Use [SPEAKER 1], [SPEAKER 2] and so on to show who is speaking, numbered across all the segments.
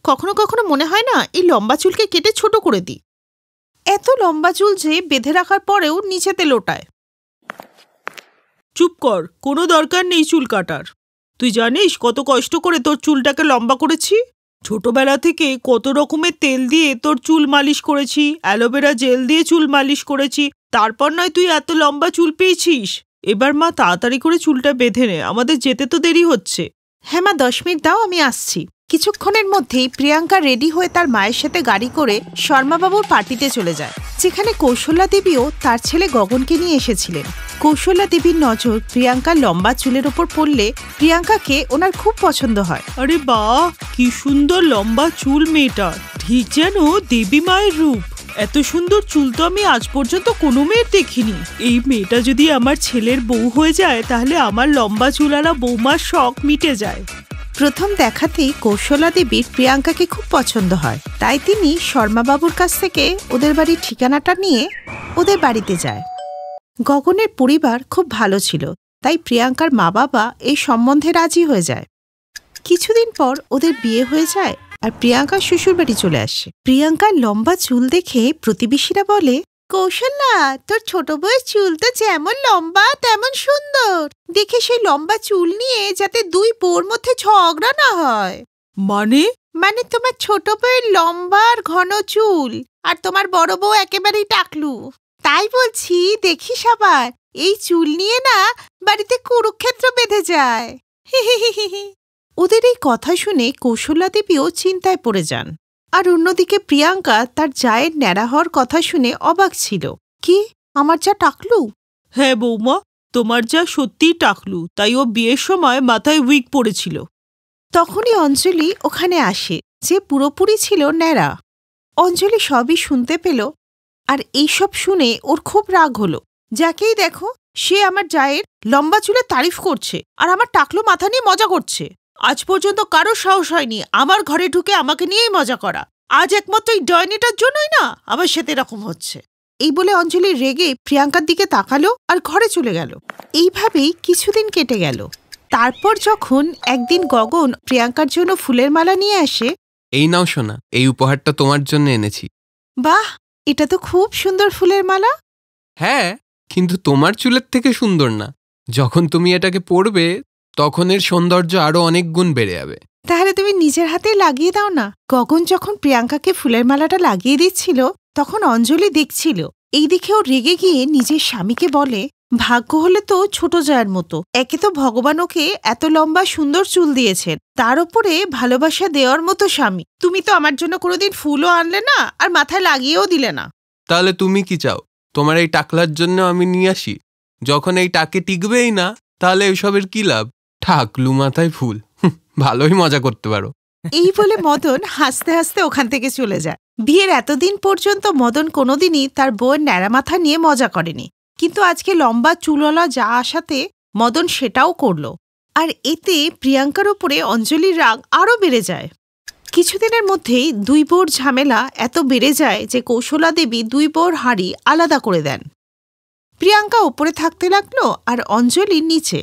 [SPEAKER 1] কখনো কখনো মনে হয় না এই লম্বা চুলকে কেটে ছোট করে দিই। এত লম্বা চুল যে বেঁধে রাখার পরেও নিচেতে লোটায়।
[SPEAKER 2] চুপ কর, কোনো দরকার নেই চুল কাটার। তুই জানিস কত কষ্ট করে তোর চুলটাকে লম্বা করেছি? ছোটবেলা থেকে কত রকমের তেল দিয়ে তোর চুল মালিশ করেছি, অ্যালোভেরা জেল দিয়ে চুল মালিশ করেছি, তারপর নয় তুই এত লম্বা চুল পেয়েছিস। এবার মা তাড়াতাড়ি করে চুলটা বেঁধে নে, আমাদের যেতে তো দেরি হচ্ছে।
[SPEAKER 1] হ্যাঁ মা, 10 মিনিট দাও, আমি আসছি। কিছুক্ষণের মধ্যেই প্রিয়াঙ্কা রেডি হয়ে তার মায়ের সাথে গাড়ি করে শর্মাবাবুর পার্টিতে চলে যায়, যেখানে কৌশল্যা দেবীও তার ছেলে গগনকে নিয়ে এসেছিলেন। কৌশল্যা দেবীর নজর প্রিয়াঙ্কার লম্বা চুলের ওপর পড়লে প্রিয়াঙ্কাকে ওনার খুব পছন্দ হয়।
[SPEAKER 2] আরে বাহ, কি সুন্দর লম্বা চুল মেয়েটার, ঠিক যেন দেবী মায়ের রূপ। এত সুন্দর চুল তো আমি আজ পর্যন্ত কোনো মেয়ের দেখিনি। এই মেয়েটা যদি আমার ছেলের বউ হয়ে যায় তাহলে আমার লম্বা চুলারা বৌমার শখ মিটে যায়।
[SPEAKER 1] প্রথম দেখাতেই কৌশল্যা দেবীর প্রিয়াঙ্কাকে খুব পছন্দ হয়, তাই তিনি শর্মাবাবুর কাছ থেকে ওদের বাড়ির ঠিকানাটা নিয়ে ওদের বাড়িতে যায়। গগনের পরিবার খুব ভালো ছিল, তাই প্রিয়াঙ্কার মা বাবা এই সম্বন্ধে রাজি হয়ে যায়। কিছুদিন পর ওদের বিয়ে হয়ে যায় আর প্রিয়াঙ্কার শ্বশুরবাড়ি চলে আসে। প্রিয়াঙ্কার লম্বা চুল দেখে প্রতিবেশীরা বলে, কৌশল্যা, তোর ছোট বউয়ের চুল তো যেমন লম্বা তেমন সুন্দর। দেখে সেই লম্বা চুল নিয়ে যাতে দুই বউর মধ্যে ঝগড়া না হয়।
[SPEAKER 2] মানে
[SPEAKER 1] তোমার ছোট বউয়ের লম্বা আর ঘন চুল, আর তোমার বড় বউ একেবারেই টাকলু। তাই বলছি, দেখিস আবার এই চুল নিয়ে না বাড়িতে কুরুক্ষেত্র বেঁধে যায়। ওদের এই কথা শুনে কৌশল্যা দেবীও চিন্তায় পড়ে যান। আর অন্যদিকে প্রিয়াঙ্কা তার জায়ের ন্যাড়া হওয়ার কথা শুনে অবাক ছিল। কি, আমার যা টাকলু?
[SPEAKER 2] হ্যাঁ বৌমা, তোমার যা সত্যিই টাকলু, তাই ও বিয়ের সময় মাথায় উইগ পড়েছিল।
[SPEAKER 1] তখনই অঞ্জলি ওখানে আসে, যে পুরোপুরি ছিল ন্যাড়া। অঞ্জলি সবই শুনতে পেল, আর এইসব শুনে ওর খুব রাগ হলো। যাকেই দেখো সে আমার জায়ের লম্বা চুলে তারিফ করছে আর আমার টাকলু মাথা নিয়ে মজা করছে। আজ পর্যন্ত কারো সাহস হয়নি আমার ঘরে ঢুকে আমাকে নিয়েই মজা করা। আজ একমাত্র এই ডাইনিটার জন্যই না আমার সাথে এরকম হচ্ছে। এই বলে অঞ্জলি রেগে প্রিয়াঙ্কার দিকে তাকালো আর ঘরে চলে গেল। এইভাবেই কিছুদিন কেটে গেল। তারপর যখন একদিন গগন প্রিয়াঙ্কার জন্য ফুলের মালা নিয়ে আসে।
[SPEAKER 3] এই নাও সোনা, এই উপহারটা তোমার জন্য এনেছি।
[SPEAKER 1] বাহ, এটা তো খুব সুন্দর ফুলের মালা।
[SPEAKER 3] হ্যাঁ, কিন্তু তোমার চুলের থেকে সুন্দর না। যখন তুমি এটাকে পরবে তখন এর সৌন্দর্য আরো অনেক গুণ বেড়ে যাবে।
[SPEAKER 1] তাহলে তুমি নিজের হাতে লাগিয়ে দাও না। গগন যখন প্রিয়াঙ্কাকে ফুলের মালাটা লাগিয়ে দিচ্ছিল তখন অঞ্জলি দেখছিল। এই দেখে ও রেগে গিয়ে নিজের স্বামীকে বলে, ভাগ্য হলে তো ছোট জায়ের মতো। একে তো ভগবান ওকে এত লম্বা সুন্দর চুল দিয়েছেন, তার উপরে ভালোবাসা দেওয়ার মতো স্বামী। তুমি তো আমার জন্য কোনোদিন ফুলও আনলে না আর মাথায় লাগিয়েও দিলে না।
[SPEAKER 3] তাহলে তুমি কি চাও তোমার এই টাকলার জন্য আমি নিয়ে আসি? যখন এই টাকে টিকবেই না তাহলে এসবের কি লাভ? টাকলু মাথায় ফুল, ভালোই মজা করতে পারো।
[SPEAKER 1] এই বলে মদন হাসতে হাসতে ওখান থেকে চলে যায়। বিয়ের এতদিন পর্যন্ত মদন কোনোদিনই তার বউয়ের ন্যাড়া মাথা নিয়ে মজা করেনি, কিন্তু আজকে লম্বা চুলওয়ালা যা আসাতে মদন সেটাও করল। আর এতে প্রিয়াঙ্কার ওপরে অঞ্জলির রাগ আরও বেড়ে যায়। কিছুদিনের মধ্যেই দুই বউর ঝামেলা এত বেড়ে যায় যে কৌশল্যা দেবী দুই বউর হাঁড়ি আলাদা করে দেন। প্রিয়াঙ্কা ওপরে থাকতে লাগলো আর অঞ্জলি নিচে।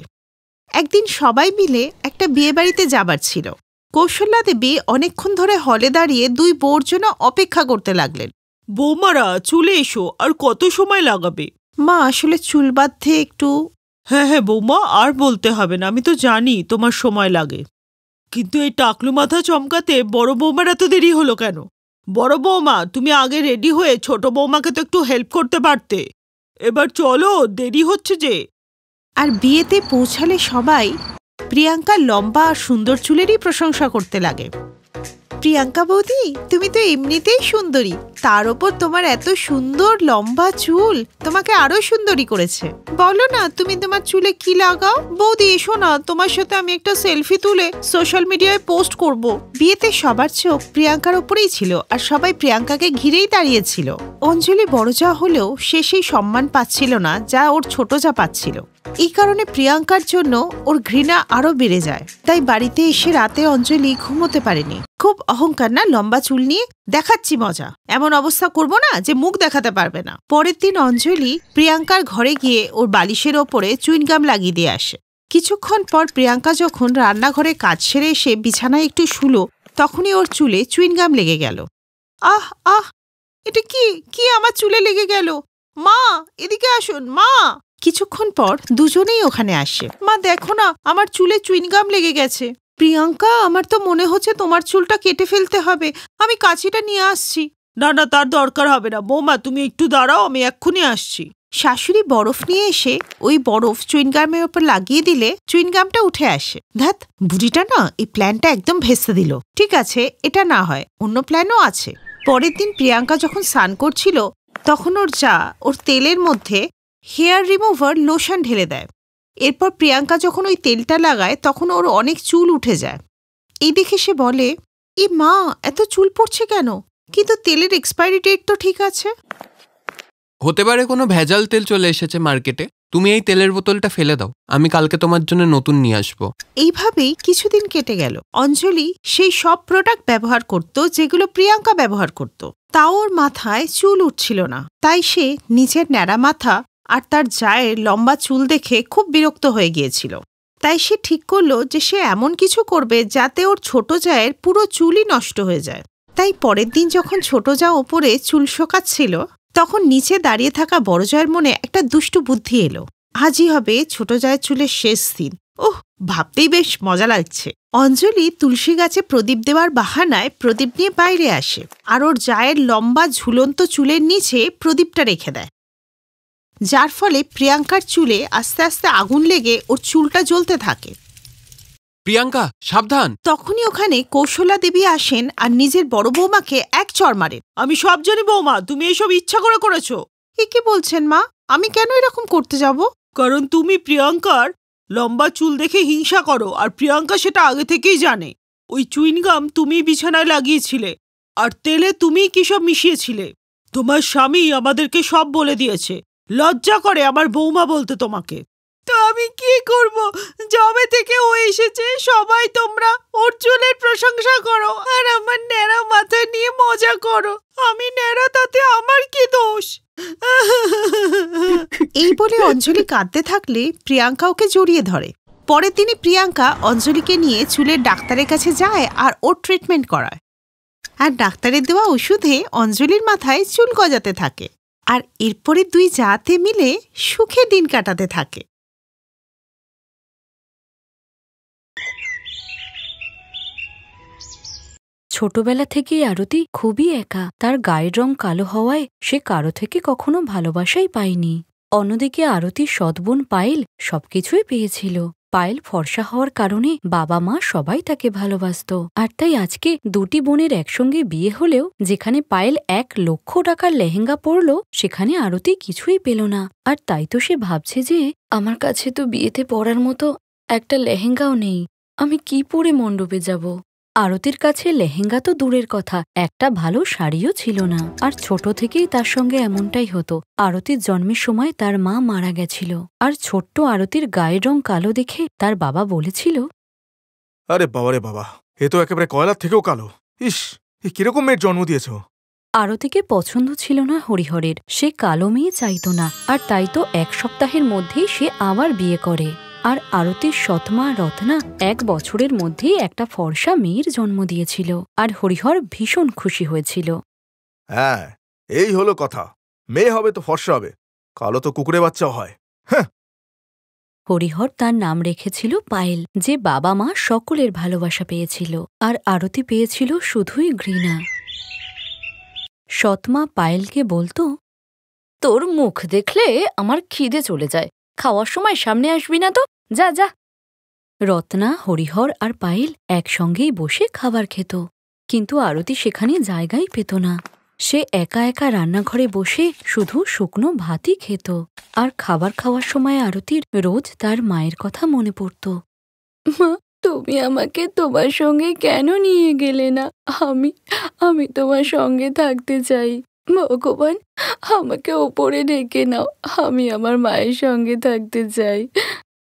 [SPEAKER 1] একদিন সবাই মিলে একটা বিয়ে বাড়িতে যাবার ছিল। কৌশল্যা দেবী অনেকক্ষণ ধরে হলে দাঁড়িয়ে দুই বউর জন্য অপেক্ষা করতে লাগলেন।
[SPEAKER 2] বৌমারা চলে এসো, আর কত সময় লাগাবে?
[SPEAKER 1] মা, আসলে চুল বাঁধতে একটু।
[SPEAKER 2] হ্যাঁ হ্যাঁ বৌমা, আর বলতে হবে না, আমি তো জানি তোমার সময় লাগে। কিন্তু এই টাকলু মাথা চমকাতে বড় বৌমার এত দেরি হলো কেন? বড় বৌমা, তুমি আগে রেডি হয়ে ছোট বৌমাকে তো একটু হেল্প করতে পারতে। এবার চলো, দেরি হচ্ছে যে।
[SPEAKER 1] আর বিয়েতে পৌঁছালে সবাই প্রিয়াঙ্কার লম্বা আর সুন্দর চুলেরই প্রশংসা করতে লাগে। প্রিয়াঙ্কা বৌদি, তুমি তো এমনিতেই সুন্দরী, তার ওপর তোমার এত সুন্দর লম্বা চুল তোমাকে আরো সুন্দরী করেছে। বলো না তুমি তোমার চুলে কি লাগাও? বৌদি এসো না, তোমার সাথে আমি একটা সেলফি তুলে সোশ্যাল মিডিয়ায় পোস্ট করব। বিয়েতে সবার চোখ প্রিয়াঙ্কার ওপরেই ছিল আর সবাই প্রিয়াঙ্কাকে ঘিরেই দাঁড়িয়েছিল। অঞ্জলি বড় যা হলেও সে সেই সম্মান পাচ্ছিল না যা ওর ছোট যা পাচ্ছিল। এই কারণে প্রিয়াঙ্কার জন্য ওর ঘৃণা আরো বেড়ে যায়। তাই বাড়িতে এসে রাতে অঞ্জলি ঘুমোতে পারেনি। খুব অহংকার না, লম্বা চুল নিয়ে দেখাচ্ছি মজা, এমন অবস্থা করব না যে মুখ দেখাতে পারবে না। পরের দিন অঞ্জলি প্রিয়াঙ্কার ঘরে গিয়ে ওর বালিশের ওপরে চুইনগাম লাগিয়ে দিয়ে আসে। কিছুক্ষণ পর প্রিয়াঙ্কা যখন রান্নাঘরে কাজ সেরে এসে বিছানায় একটু শুলো, তখনই ওর চুলে চুইনগাম লেগে গেল। আহ আহ, এটা কি কি আমার চুলে লেগে গেল? মা, এদিকে আসুন মা। কিছুক্ষণ পর দুজনেই ওখানে আসে। মা দেখো না, আমার চুলে চুইনগাম লেগে গেছে। প্রিয়াঙ্কা, আমার তো মনে হচ্ছে তোমার চুলটা কেটে ফেলতে হবে। আমি কাঁচিটা নিয়ে আসছি।
[SPEAKER 2] না না, তার দরকার হবে না বৌমা, তুমি একটু দাঁড়াও, আমি এক্ষুনি আসছি।
[SPEAKER 1] শাশুড়ি বরফ নিয়ে এসে ওই বরফ চুইনগামের ওপর লাগিয়ে দিলে চুইনগামটা উঠে আসে। ধ্যাত, বুড়িটা না এই প্ল্যানটা একদম ভেস্তে দিল। ঠিক আছে, এটা না হয়, অন্য প্ল্যানও আছে। পরের দিন প্রিয়াঙ্কা যখন স্নান করছিল তখন ওর যা ওর তেলের মধ্যে হেয়ার রিমুভার লোশন ঢেলে দেয়। এরপর প্রিয়াঙ্কা যখন ওই তেলটা লাগায় তখন ওর অনেক চুল উঠে যায়। এই দেখে সে বলে, এ মা, এত চুল পড়ছে কেন? কিন্তু তেলের এক্সপায়ারি ডেট তো ঠিক আছে।
[SPEAKER 3] হতে পারে কোনো ভেজাল তেল চলে এসেছে মার্কেটে। তুমি এই তেলের বোতলটা ফেলে দাও, আমি কালকে তোমার জন্য নতুন নিয়ে আসবো।
[SPEAKER 1] এইভাবেই কিছুদিন কেটে গেল। অঞ্জলি সেই সব প্রোডাক্ট ব্যবহার করত যেগুলো প্রিয়াঙ্কা ব্যবহার করত। তাও ওর মাথায় চুল উঠছিল না। তাই সে নিজের ন্যাড়া মাথা আর তার জায়ের লম্বা চুল দেখে খুব বিরক্ত হয়ে গিয়েছিল। তাই সে ঠিক করলো যে সে এমন কিছু করবে যাতে ওর ছোট জায়ের পুরো চুলই নষ্ট হয়ে যায়। তাই পরের দিন যখন ছোট জা ওপরে চুল শোকাচ্ছিল তখন নিচে দাঁড়িয়ে থাকা বড় জয়ের মনে একটা দুষ্টু বুদ্ধি এলো। আজই হবে ছোট জয়ের চুলের শেষ দিন। ওহ, ভাবতেই বেশ মজা লাগছে। অঞ্জলি তুলসী গাছে প্রদীপ দেওয়ার বাহানায় প্রদীপ নিয়ে বাইরে আসে আর ওর জায়ের লম্বা ঝুলন্ত চুলের নিচে প্রদীপটা রেখে দেয়, যার ফলে প্রিয়াঙ্কার চুলে আস্তে আস্তে আগুন লেগে ওর চুলটা জ্বলতে থাকে।
[SPEAKER 3] প্রিয়াঙ্কা, সাবধান!
[SPEAKER 1] তখনই ওখানে কৌশলা দেবী আসেন আর নিজের বড় বৌমাকে এক চড় মারেন।
[SPEAKER 2] আমি সব জানি বৌমা, তুমি এসব ইচ্ছা করে করেছো।
[SPEAKER 1] এ কি বলছেন মা? আমি কেন এরকম করতে যাব?
[SPEAKER 2] কারণ তুমি প্রিয়াঙ্কার লম্বা চুল দেখে হিংসা করো, আর প্রিয়াঙ্কা সেটা আগে থেকেই জানে। ওই চুইনগাম তুমি বিছানায় লাগিয়েছিলে, আর তেলে তুমি কি সব মিশিয়েছিলে। তোমার স্বামী আমাদেরকে সব বলে দিয়েছে। লজ্জা করে আমার বৌমা বলতে তোমাকে। তো আমি কি করব? যবে থেকে ও এসেছে সবাই তোমরা ওর চুলের প্রশংসা করো আর আমার ন্যাড়া মাথা নিয়ে মজা করো। আমি ন্যাড়া, তাতে আমার কি দোষ?
[SPEAKER 1] এই বলে অঞ্জলি কাঁদতে থাকলে প্রিয়াঙ্কা ওকে জড়িয়ে ধরে। পরের দিনই প্রিয়াঙ্কা অঞ্জলিকে নিয়ে চুলের ডাক্তারের কাছে যায় আর ওর ট্রিটমেন্ট করায়। আর ডাক্তারের দেওয়া ওষুধে অঞ্জলির মাথায় চুল গজাতে থাকে। আর এরপরে দুই জাতে মিলে সুখে দিন কাটাতে থাকে।
[SPEAKER 4] ছোটবেলা থেকেই আরতি খুবই একা। তার গায়ের রং কালো হওয়ায় সে কারো থেকে কখনো ভালোবাসাই পায়নি। অন্যদিকে আরতির সৎবোন পায়েল সবকিছুই পেয়েছিল। পায়েল ফর্সা হওয়ার কারণে বাবা মা সবাই তাকে ভালোবাসত। আর তাই আজকে দুটি বোনের একসঙ্গে বিয়ে হলেও যেখানে পায়েল 1 লক্ষ টাকার লেহেঙ্গা পরল, সেখানে আরতি কিছুই পেল না। আর তাই তো সে ভাবছে যে আমার কাছে তো বিয়েতে পরার মতো একটা লেহেঙ্গাও নেই, আমি কি পরে মণ্ডপে যাব। আরতির কাছে লেহেঙ্গা তো দূরের কথা, একটা ভালো শাড়িও ছিল না। আর ছোট থেকেই তার সঙ্গে এমনটাই হতো। আরতির জন্মের সময় তার মা মারা গেছিল। আর ছোট্ট আরতির গায়ের রং কালো দেখে তার বাবা বলেছিল,
[SPEAKER 5] আরে বাবা রে বাবা, এ তো একেবারে কয়লার থেকেও কালো। ইস, এ কিরকম মেয়ের জন্ম দিয়েছ?
[SPEAKER 4] আরতিকে পছন্দ ছিল না হরিহরের। সে কালো মেয়ে চাইত না। আর তাই তো 1 সপ্তাহের মধ্যেই সে আবার বিয়ে করে। আর আরতির সৎমা রত্না 1 বছরের মধ্যেই একটা ফর্সা মেয়ের জন্ম দিয়েছিল। আর হরিহর ভীষণ খুশি হয়েছিল।
[SPEAKER 5] হ্যাঁ, এই হলো কথা। মেয়ে হবে তো ফর্সা হবে, কালো তো কুকুরে বাচ্চাও হয়।
[SPEAKER 4] হরিহর তার নাম রেখেছিল পায়েল, যে বাবা মা সকলের ভালোবাসা পেয়েছিল। আর আরতি পেয়েছিল শুধুই ঘৃণা। সৎমা পায়েলকে বলতো, তোর মুখ দেখলে আমার খিদে চলে যায়, খাওয়ার সময় সামনে আসবি না তো, যা যা। রত্না, হরিহর আর পায়েল একসঙ্গেই বসে খাবার খেত। কিন্তু আরতি সেখানে জায়গাই পেত না। সে একা একা রান্নাঘরে বসে শুধু শুকনো ভাতই খেত। আর খাবার খাওয়ার সময় আরতির রোজ তার মায়ের কথা মনে পড়ত। মা, তুমি আমাকে তোমার সঙ্গে কেন নিয়ে গেলে না? আমি তোমার সঙ্গে থাকতে চাই। ভগবান, আমাকে ওপরে ডেকে নাও, আমি আমার মায়ের সঙ্গে থাকতে চাই।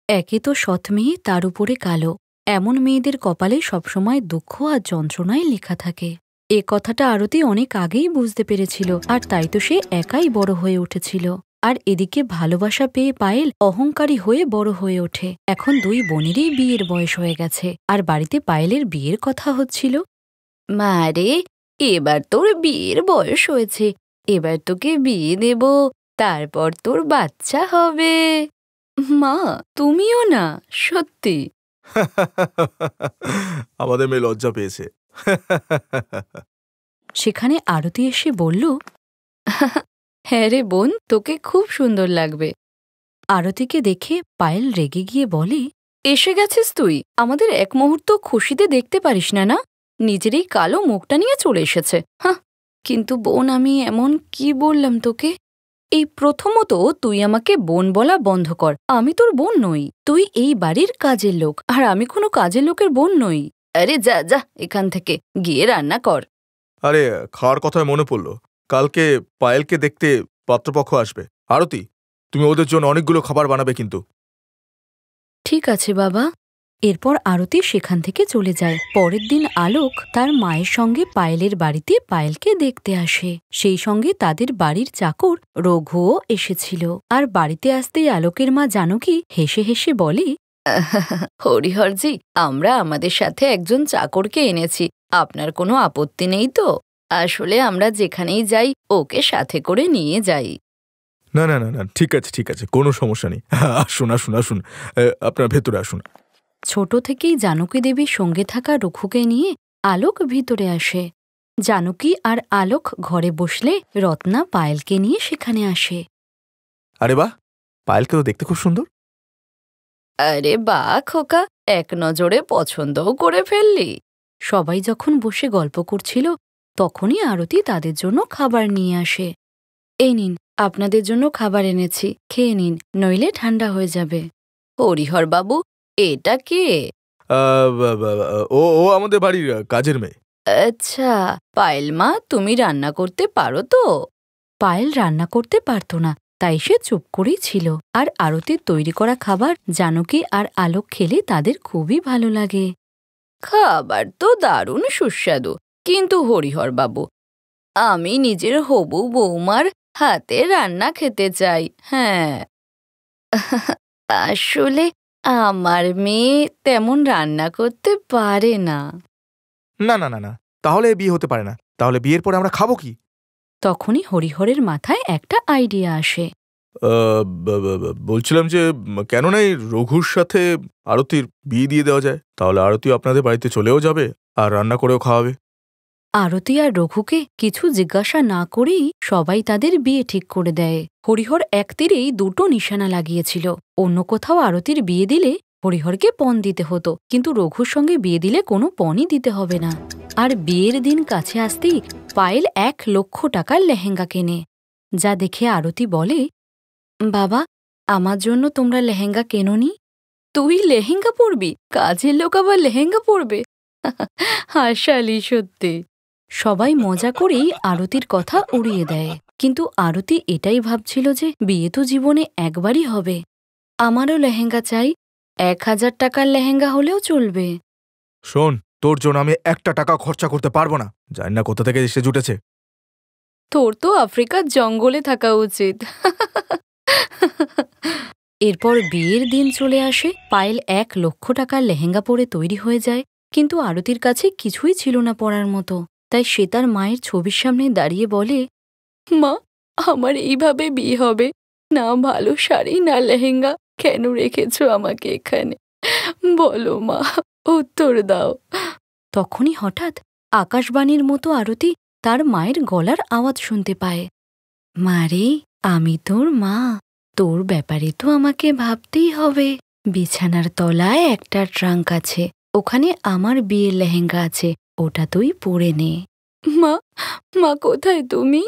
[SPEAKER 4] একে তো সৎ মেয়ে, তার উপরে কালো। এমন মেয়েদের কপালে সবসময় দুঃখ আর যন্ত্রণায় লেখা থাকে। এ কথাটা আরতি অনেক আগেই বুঝতে পেরেছিল। আর তাই তো সে একাই বড় হয়ে উঠেছিল। আর এদিকে ভালোবাসা পেয়ে পায়েল অহংকারী হয়ে বড় হয়ে ওঠে। এখন 2 বোনেরই বিয়ের বয়স হয়ে গেছে। আর বাড়িতে পায়েলের বিয়ের কথা হচ্ছিল। মারে, এবার তোর বিয়ের বয়স হয়েছে, এবার তোকে বিয়ে দেব, তারপর তোর বাচ্চা হবে। মা, তুমিও না, সত্যি।
[SPEAKER 5] আমাদের মেয়ে লজ্জা পেয়েছে।
[SPEAKER 4] সেখানে আরতি এসে বলল, হ্যাঁ রে বোন, তোকে খুব সুন্দর লাগবে। আরতিকে দেখে পায়েল রেগে গিয়ে বলে, এসে গেছিস তুই, আমাদের এক মুহূর্ত খুশিতে দেখতে পারিস না? না, নিজের এই কালো মুখটা নিয়ে চলে এসেছে। হ্যাঁ, কিন্তু বোন, আমি এমন কি বললাম তোকে? এই প্রথমত তুই আমাকে বোন বলা বন্ধ কর। আমি তোর বোন নই, তুই এই বাড়ির কাজের লোক, আর আমি কোনো কাজের লোকের বোন নই। আরে যা যা এখান থেকে, গিয়ে রান্না কর।
[SPEAKER 5] আরে, খাওয়ার কথায় মনে পড়লো, কালকে পায়েলকে দেখতে পাত্রপক্ষ আসবে। আরতি, তুমি ওদের জন্য অনেকগুলো খাবার বানাবে কিন্তু।
[SPEAKER 4] ঠিক আছে বাবা। এরপর আরতি সেখান থেকে চলে যায়। পরের দিন আলোক তার মায়ের সঙ্গে পায়েলের বাড়িতে পায়েলকে দেখতে আসে। সেই সঙ্গে তাদের বাড়ির চাকর রঘুও এসেছিল। আর বাড়িতে আসতেই আলোকের মা জানকী হেসে হেসে বলে, হরিহরজি, আমরা আমাদের সাথে একজন চাকরকে এনেছি, আপনার কোনো আপত্তি নেই তো? আসলে আমরা যেখানেই যাই ওকে সাথে করে নিয়ে যাই।
[SPEAKER 5] না না না না, ঠিক আছে ঠিক আছে, কোনো সমস্যা নেই। আসুন আসুন আসুন, আপনার ভেতরে আসুন।
[SPEAKER 4] ছোট থেকেই জানকী দেবীর সঙ্গে থাকা রঘুকে নিয়ে আলোক ভিতরে আসে। জানকী আর আলোক ঘরে বসলে রত্না পায়েলকে নিয়ে সেখানে আসে।
[SPEAKER 5] আরে বাহ, পায়েলকে তো দেখতে খুব সুন্দর।
[SPEAKER 4] আরে বাহ খোকা, এক নজরে পছন্দও করে ফেললি। সবাই যখন বসে গল্প করছিল তখনই আরতি তাদের জন্য খাবার নিয়ে আসে। এই নিন, আপনাদের জন্য খাবার এনেছি, খেয়ে নিন, নইলে ঠান্ডা হয়ে যাবে। হরিহর বাবু, এটা কে?
[SPEAKER 5] ও ও আমাদের বাড়ির কাজের মেয়ে।
[SPEAKER 4] আচ্ছা, পায়েল মা, তুমি রান্না করতে পারো তো? পায়েল রান্না করতে পারত না, তাই সে চুপ করেই ছিল। আর আরতির তৈরি করা খাবার জানকী আর আলোক খেলে তাদের খুবই ভালো লাগে। খাবার তো দারুণ সুস্বাদু, কিন্তু হরিহর বাবু, আমি নিজের হবু বৌমার হাতে রান্না খেতে চাই। হ্যাঁ, আসলে আমার মেয়ে তেমন রান্না করতে পারে না।
[SPEAKER 5] না না না না, তাহলে বিয়ে হতে পারে না। তাহলে বিয়ের পরে আমরা খাবো কি?
[SPEAKER 4] তখনই হরিহরের মাথায় একটা আইডিয়া আসে।
[SPEAKER 5] বলছিলাম যে কেন না এই রঘুর সাথে আরতির বিয়ে দিয়ে দেওয়া যায়, তাহলে আরতিও আপনাদের বাড়িতে চলেও যাবে আর রান্না করেও খাওয়াবে।
[SPEAKER 4] আরতি আর রঘুকে কিছু জিজ্ঞাসা না করেই সবাই তাদের বিয়ে ঠিক করে দেয়। হরিহর এক তীরেই দুটো নিশানা লাগিয়েছিল। অন্য কোথাও আরতির বিয়ে দিলে হরিহরকে পণ দিতে হতো, কিন্তু রঘুর সঙ্গে বিয়ে দিলে কোনো পণই দিতে হবে না। আর বিয়ের দিন কাছে আসতেই পায়েল 1 লক্ষ টাকার লেহেঙ্গা কেনে। যা দেখে আরতি বলে, বাবা, আমার জন্য তোমরা লেহেঙ্গা কেননি? তুই লেহেঙ্গা পরবি? কাজের লোক আবার লেহেঙ্গা পরবে? হাসালি সত্যি। সবাই মজা করেই আরতির কথা উড়িয়ে দেয়, কিন্তু আরতি এটাই ভাবছিল যে বিয়ে তো জীবনে একবারই হবে। আমারও লেহেঙ্গা চাই, 1000 টাকার লেহেঙ্গা হলেও চলবে।
[SPEAKER 5] শোন, তোর জন্য আমি 1 টাকা খরচা করতে পারবো না। জানি না কোথা থেকে এসে জুটেছে।
[SPEAKER 4] তোর তো আফ্রিকার জঙ্গলে থাকা উচিত। এরপর বিয়ের দিন চলে আসে। পায়েল 1 লক্ষ টাকার লেহেঙ্গা পরে তৈরি হয়ে যায়, কিন্তু আরতির কাছে কিছুই ছিল না পরার মতো। তাই সে তার মায়ের ছবির সামনে দাঁড়িয়ে বলে, মা, আমার এইভাবে বিয়ে হবে না? ভালো শাড়ি না লেহেঙ্গা, কেন রেখেছো আমাকে এখানে? বলো মা, উত্তর দাও। তখনই হঠাৎ আকাশবাণীর মতো আরতি তার মায়ের গলার আওয়াজ শুনতে পায়। মারে, আমি তোর মা, তোর ব্যাপারে তো আমাকে ভাবতেই হবে। বিছানার তলায় একটা ট্রাঙ্ক আছে, ওখানে আমার বিয়ের লেহেঙ্গা আছে, ওটা তুই পরে নে। মা, মা কোথায় তুমি?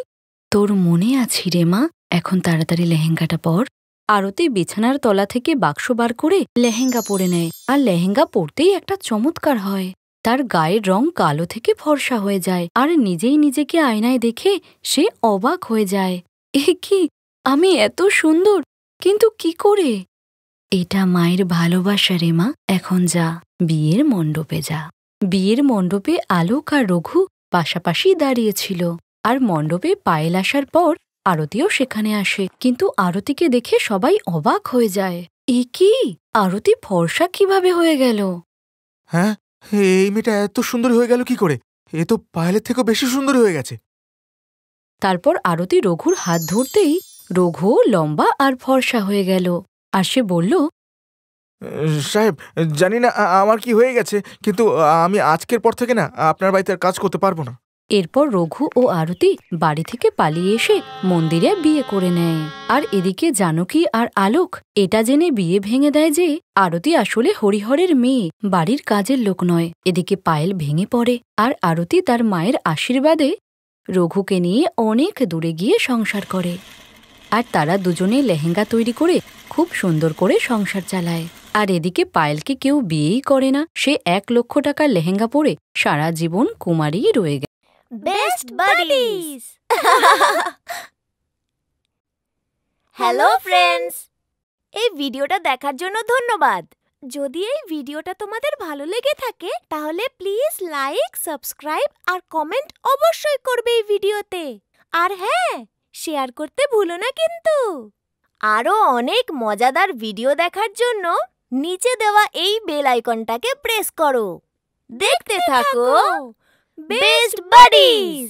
[SPEAKER 4] তোর মনে আছি রে মা, এখন তাড়াতাড়ি লেহেঙ্গাটা পর। আরতি বিছানার তলা থেকে বাক্স বার করে লেহেঙ্গা পরে নেয়। আর লেহেঙ্গা পরতেই একটা চমৎকার হয়। তার গায়ের রং কালো থেকে ফর্সা হয়ে যায়, আর নিজেই নিজেকে আয়নায় দেখে সে অবাক হয়ে যায়। এ কি, আমি এত সুন্দর, কিন্তু কি করে? এটা মায়ের ভালোবাসা রে মা। এখন যা, বিয়ের মণ্ডপে যা। বিয়ের মণ্ডপে আলোক আর রঘু পাশাপাশি দাঁড়িয়েছিল। আর মণ্ডপে পায়েল আসার পর আরতিও সেখানে আসে, কিন্তু আরতিকে দেখে সবাই অবাক হয়ে যায়। এ কি, আরতি ফর্সা কিভাবে হয়ে গেল?
[SPEAKER 5] হ্যাঁ, এই মেয়েটা এত সুন্দর হয়ে গেল কি করে? এ তো পায়েলের থেকেও বেশি সুন্দরী হয়ে গেছে।
[SPEAKER 4] তারপর আরতি রঘুর হাত ধরতেই রঘু লম্বা আর ফর্সা হয়ে গেল। আর সে বলল,
[SPEAKER 5] সাহেব, জানি না আমার কি হয়ে গেছে, কিন্তু আমি আজকের পর থেকে না আপনার বাড়িতে আর কাজ করতে পারবো না।
[SPEAKER 4] এরপর রঘু ও আরতি বাড়ি থেকে পালিয়ে এসে মন্দিরে বিয়ে করে নেয়। আর এদিকে জানকী আর আলোক এটা জেনে বিয়ে ভেঙে দেয় যে আরতি আসলে হরিহরের মেয়ে, বাড়ির কাজের লোক নয়। এদিকে পায়েল ভেঙে পড়ে আর আরতি তার মায়ের আশীর্বাদে রঘুকে নিয়ে অনেক দূরে গিয়ে সংসার করে। আর তারা দুজনে লেহেঙ্গা তৈরি করে খুব সুন্দর করে সংসার চালায়। আর এদিকে পায়েলকে কেউ বিয়েই করে না, সে 1 লক্ষ টাকার লেহেঙ্গা পরে সারা জীবন কুমারীই রয়ে গেল।
[SPEAKER 6] Best buddies. হ্যালো ফ্রেন্ডস, এই ভিডিওটা দেখার জন্য ধন্যবাদ। যদি এই ভিডিওটা তোমাদের ভালো লেগে থাকে তাহলে প্লিজ লাইক, সাবস্ক্রাইব আর কমেন্ট অবশ্যই করবে এই ভিডিওতে। আর হ্যাঁ, শেয়ার করতে ভুলো না কিন্তু। আরো অনেক মজাদার ভিডিও দেখার জন্য নিচে দেওয়া এই বেল আইকনটাকে প্রেস করো। দেখতে থাকো বেস্ট বাডিজ।